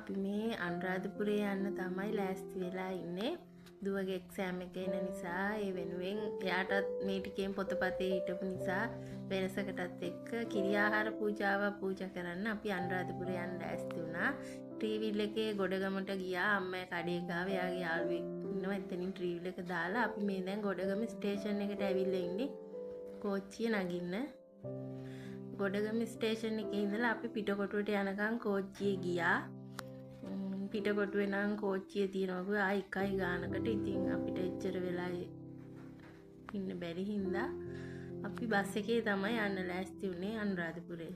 අපි මේ අනුරාධපුරේ යන්න තමයි ලෑස්ති වෙලා ඉන්නේ. දුවගේ එක්සෑම් එක එන නිසා ඒ වෙනුවෙන් එයාටත් මේ ටිකෙන් පොතපතේ හිටපු නිසා වෙනසකටත් එක්ක කිරි ආහාර පූජාව පූජා කරන්න අපි අනුරාධපුරේ යන්න ලෑස්ති වුණා. ට්‍රීවිල් එකේ ගොඩගමට ගියා. අම්මයි කඩේ ගාව එයාගේ යාළුවෙක් ඉන්නවා. එතනින් ට්‍රීවිල් එක දාලා අපි මේ දැන් ගොඩගම ස්ටේෂන් එකට ඇවිල්ලා ඉන්නේ. කෝච්චිය නගින්න. ගොඩගම ස්ටේෂන් එකේ ඉඳලා අපි පිටකොටුවට යනකම් කෝච්චියේ ගියා. පිටකොටුවේ නම් කෝච්චිය තියෙනවා ආ 1යි ගානකට. ඉතින් අපිට එච්චර වෙලා ඉන්න බැරි හින්දා අපි බස් එකේ තමයි යන්න ලෑස්ති වුණේ අනුරාධපුරේ.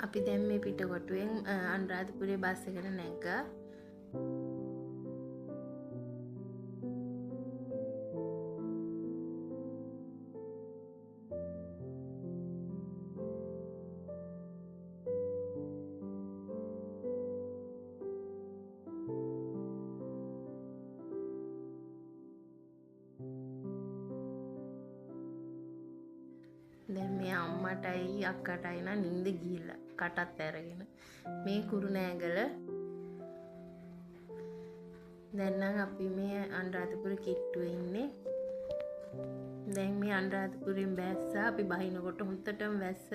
අපි දැන් මේ පිටකොටුවෙන් අනුරාධපුරේ බස් එකට නැග්ගා. දැන් මේ අම්මටයි අක්කටයි නම් නිින්ද ගිහිල්ලා කටත් ඇරගෙන මේ කුරුණෑගල. දැන් නම් අපි මේ අනුරාධපුර කිට්ටුවේ ඉන්නේ. දැන් මේ අනුරාධපුරෙන් බැස්සා. අපි බහිනකොට හුත්තටම වැස්ස.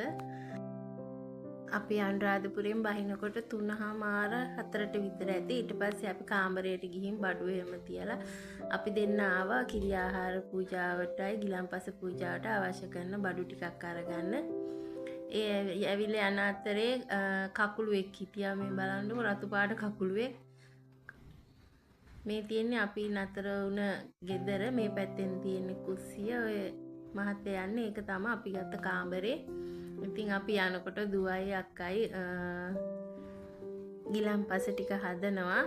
අපි අනුරාධපුරෙන් බහිනකොට 3:04ට විතර ඇති. ඊට පස්සේ අපි කාමරයට ගිහින් බඩුව එහෙම තියලා අපි දෙන්න ආවා කිරි ආහාර පූජාවටයි ගිලන්පස පූජාවට අවශ්‍ය කරන බඩු ටිකක් අරගන්න. ඒ ඇවිල්ලා යන අතරේ කකුළුවෙක් හිටියා. මේ බලන්නකො රතු පාට කකුළුවෙක්. මේ තියෙන්නේ අපි නතර වුණ ගෙදර. මේ පැත්තෙන් තියෙන්නේ කුස්සිය. ඔය මහත්තයා යන්නේ ඒක තමයි අපි ගත්ත කාමරේ. ඉතින් අපි යනකොට දුවයි අක්කයි ගිලන්පස ටික හදනවා.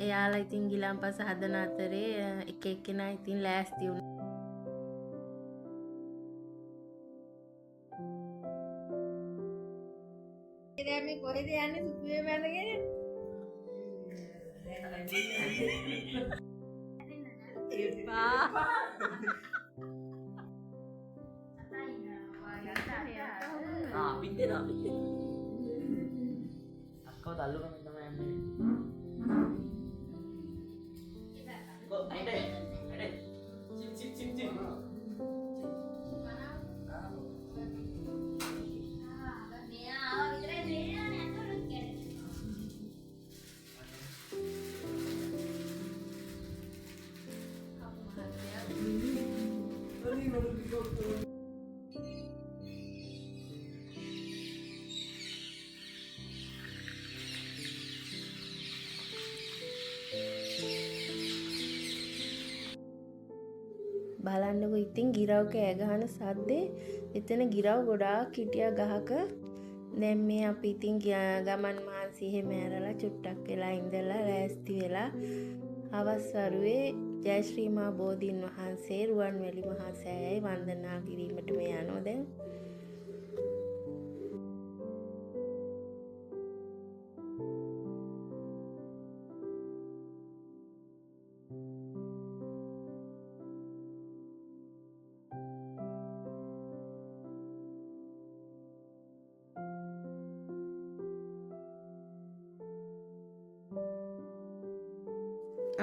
එයාලා ඉතින් ගිලන්පස හදන අතරේ එක එක්කෙනා ඉතින් ලෑස්ති වුණා. දැන් මේ කොහෙද යන්නේ සුපුවේ මැදගෙන? එපා. පිටේ අක්කව තල්ලු කරන තමයි යන්නේ. කො අයිඩේ චිප් බලන්නකො ඉතින් ගිරව් කෑ ගහන සද්දේ. එතන ගිරව් ගොඩාක් හිටියා ගහක. දැන් මේ අපි ඉතින් ගමන් මහන්සි එහෙම ඇරලා චුට්ටක් වෙලා ඉඳලා ලෑස්ති වෙලා හවස් වරුවේ ජයශ්‍රී මහ බෝධීන් වහන්සේ රුවන්වැලි මහා සෑයයි වන්දනා කිරීමට මේ යනවා දැන්.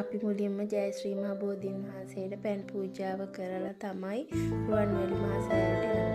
අපි මුලින්ම ජයශ්‍රී මහ බෝධීන් වහන්සේට පැන් පූජාව කරලා තමයි රුවන්වැලි මහා සෑයට යන්නේ.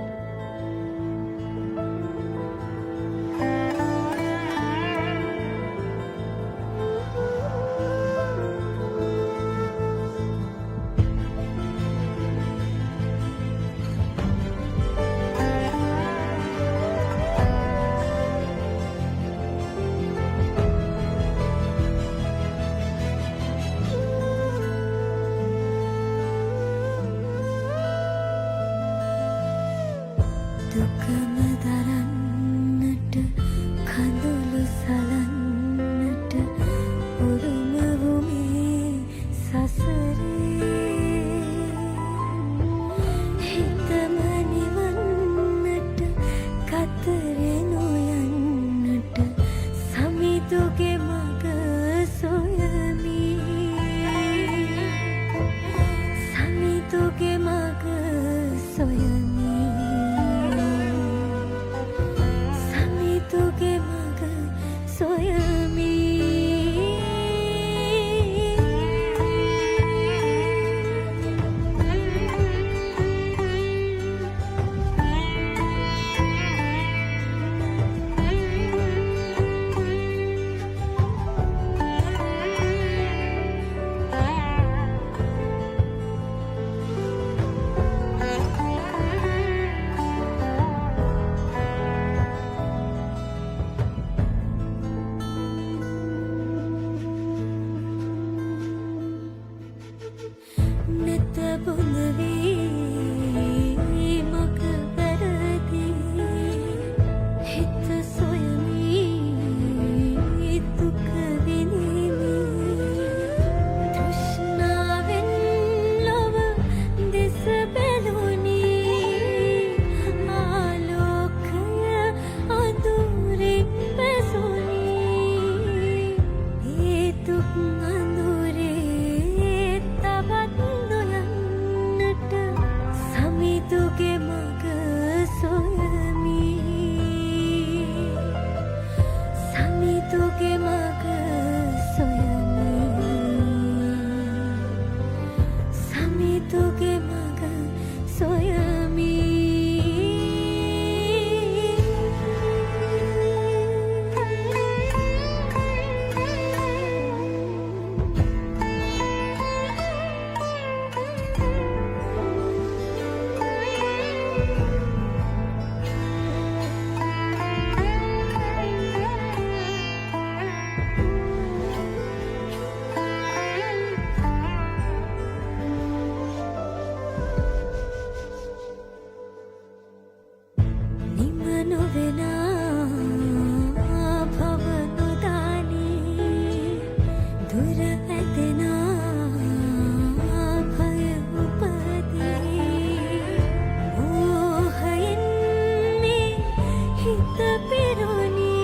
පිරුණි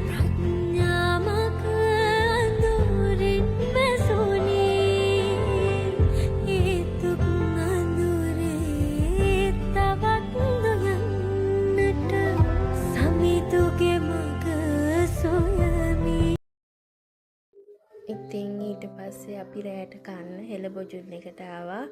ප්‍රඥාමක අඳුරින් වැසුණි ඒ දුක් අඳුරේ තවත් නොයන්නට සමිඳුගේ මඟ සොයමි. ඉතින් ඊට පස්සේ අපි රෑට කන්න හෙළ බොජුන් එකට ආවා.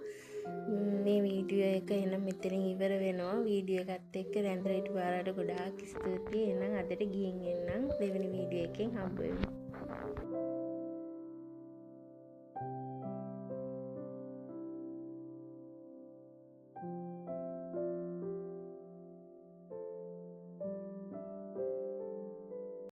මේ වීඩියෝ එක එහෙනම් මෙතනින් ඉවර වෙනවා. වීඩියෝ එකත් එක්ක රැඳිලා හිටපු ගොඩාක් ස්තුතියි. එහෙනම් අදට ගිහින් එන්නම්. දෙවෙනි වීඩියෝ එකෙන් හම්බ වෙමු.